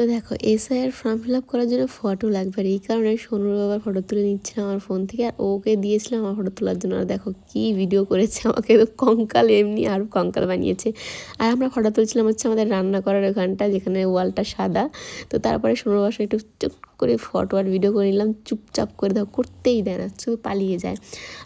তো দেখো SIR form fill up করার জন্য ফটো লাগবে, আর এই কারণে সোনুর বাবার ফটো তুলে নিচ্ছিলাম আমার ফোন থেকে, আর ওকে দিয়েছিলাম আমার ফটো তোলার জন্য। আর দেখো কি ভিডিও করেছে, আমাকে তো কঙ্কাল এমনি আরও কঙ্কাল বানিয়েছে। আর আমরা ফটো তুলছিলাম হচ্ছে আমাদের রান্না করার ওখানটা, যেখানে ওয়ালটা সাদা। তো তারপরে সোনুর বাবার একটু চুপ করে ফটো আর ভিডিও করে নিলাম, চুপচাপ করে দেখো করতেই দেয় না, শুধু পালিয়ে যায়।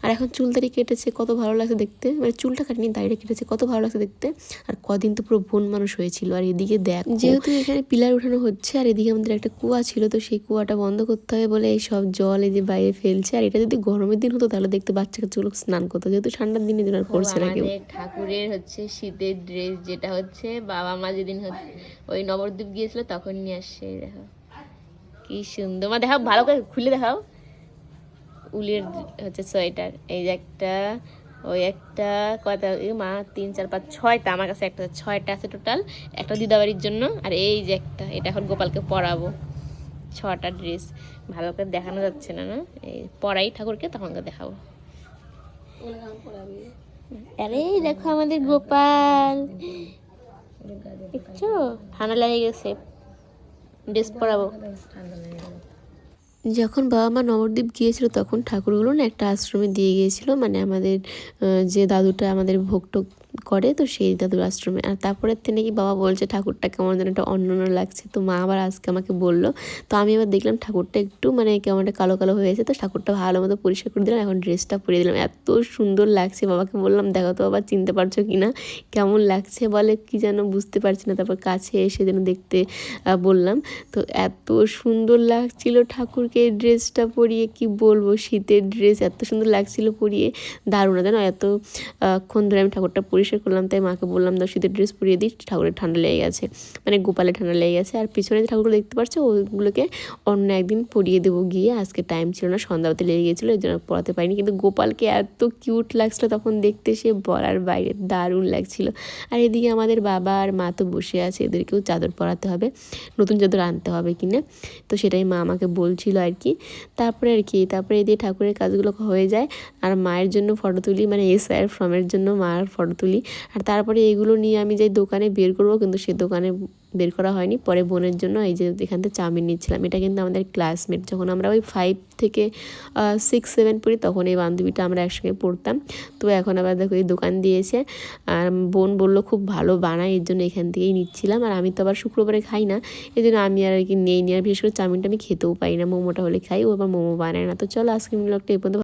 আর এখন চুল দাড়ি কেটেছে, কত ভালো লাগছে দেখতে, মানে চুলটা কাটেনি দাড়িটা কেটেছে, কত ভালো লাগছে দেখতে। আর কদিন তো পুরো বন মানুষ হয়েছিল। আর এদিকে দেখ, যেহেতু এখানে পিলার উঠানো হচ্ছে আর এদিকে আমাদের একটা কুয়া ছিল, তো সেই কুয়াটা বন্ধ করতে হবে বলে এই সব জল এই যে বাইরে ফেলছে। আর এটা যদি গরমের দিন হতো তাহলে দেখতে বাচ্চা কাচ্চাগুলো স্নান করতো, যেহেতু ঠান্ডার দিনে দিন আর করছে না কেউ। ঠাকুরের হচ্ছে শীতের ড্রেস, যেটা হচ্ছে বাবা মা যেদিন ওই নবদ্বীপ গিয়েছিল তখন নিয়ে আসছে। দেখো কি সুন্দর, মা দেখাও ভালো করে খুলে দেখাও। উলের হচ্ছে সোয়েটার, এই যে একটা, ওই একটা, কয়টা মা 3 4 5 6টা, আমার কাছে একটা 6টা আছে টোটাল, একটা দিদাবাড়ির জন্য। আর এই যে একটা, এটা এখন গোপালকে পরাবো। 6টা ড্রেস ভালো করে দেখানো যাচ্ছে না, না এই পরাই ঠাকুরকে তখন দেখাবো। আরে দেখো আমাদের গোপাল, দেখছো ঠান্ডা লেগে গেছে, ড্রেস পরাবো। যখন বাবা মা নবদ্বীপ গিয়েছিল তখন ঠাকুরগুলো না একটা আশ্রমে দিয়ে গিয়েছিল, মানে আমাদের যে দাদুটা আমাদের ভোগ টোগ করে, তো সেই দাদুর আশ্রমে। আর তারপরের থেকে নাকি বাবা বলছে ঠাকুরটা কেমন যেন একটা অন্য অন্য লাগছে। তো মা আবার আজকে আমাকে বললো, তো আমি আবার দেখলাম ঠাকুরটা একটু মানে কেমন একটা কালো কালো হয়েছে, তো ঠাকুরটা ভালো মতো পরিষ্কার করে দিলাম, এখন ড্রেসটা পরিয়ে দিলাম। এত সুন্দর লাগছে, বাবাকে বললাম দেখো তো বাবা চিনতে পারছো কি না, কেমন লাগছে, বলে কি যেন বুঝতে পারছি না। তারপর কাছে এসে যেন দেখতে বললাম, তো এত সুন্দর লাগছিল ঠাকুরকে এই ড্রেসটা পরিয়ে, কি বলবো, শীতের ড্রেস এত সুন্দর লাগছিল পরিয়ে, দারুণ। জানো এতক্ষণ ধরে আমি ঠাকুরটা পরিষ্কার করলাম, তাই মাকে বললাম দাও শীতের ড্রেস পরিয়ে দিই, ঠাকুরের ঠান্ডা লেগে গেছে, মানে গোপালের ঠান্ডা লেগে গেছে। আর পিছনে যে ঠাকুরগুলো দেখতে পাচ্ছ ওইগুলোকে অন্য একদিন পরিয়ে দেবো গিয়ে, আজকে টাইম ছিল না, সন্ধ্যাতে লেগে গিয়েছিলো, এই জন্য পড়াতে পারিনি। কিন্তু গোপালকে এত কিউট লাগছিলো তখন দেখতে, সে বলার বাইরে দারুণ লাগছিল। আর এদিকে আমাদের বাবা আর মা তো বসে আছে, এদেরকেও চাদর পরাতে হবে, নতুন চাদর আনতে হবে কিনা, তো সেটাই মা আমাকে বলছিল আর কি। তারপরে এদিকে ঠাকুরের কাজগুলো হয়ে যায়, আর মায়ের জন্য ফটো তুলি, মানে এসআইআর ফর্মের জন্য মায়ের ফটো তুলি। আর তারপরে এগুলো নিয়ে আমি যাই দোকানে বের করবো, কিন্তু সে দোকানে বের করা হয়নি। পরে বোনের জন্য এই যে এখান থেকে চাউমিন নিচ্ছিলাম, এটা কিন্তু আমাদের ক্লাসমেট, যখন আমরা ওই 5 থেকে 6 7 পড়ি তখন এই বান্ধবীটা আমরা একসঙ্গে পড়তাম। তো এখন আবার দেখো এই দোকান দিয়েছে, আর বোন বললো খুব ভালো বানায়, এর জন্য এখান থেকেই নিচ্ছিলাম। আর আমি তো আবার শুক্রবারে খাই না, এই জন্য আমি আর কি নেই নি। আর বিশেষ করে চাউমিনটা আমি খেতেও পাই না, মোমোটা হলে খাই, ও আবার মোমো বানায় না। তো চলো আজকে ব্লগটা এই পর্যন্ত।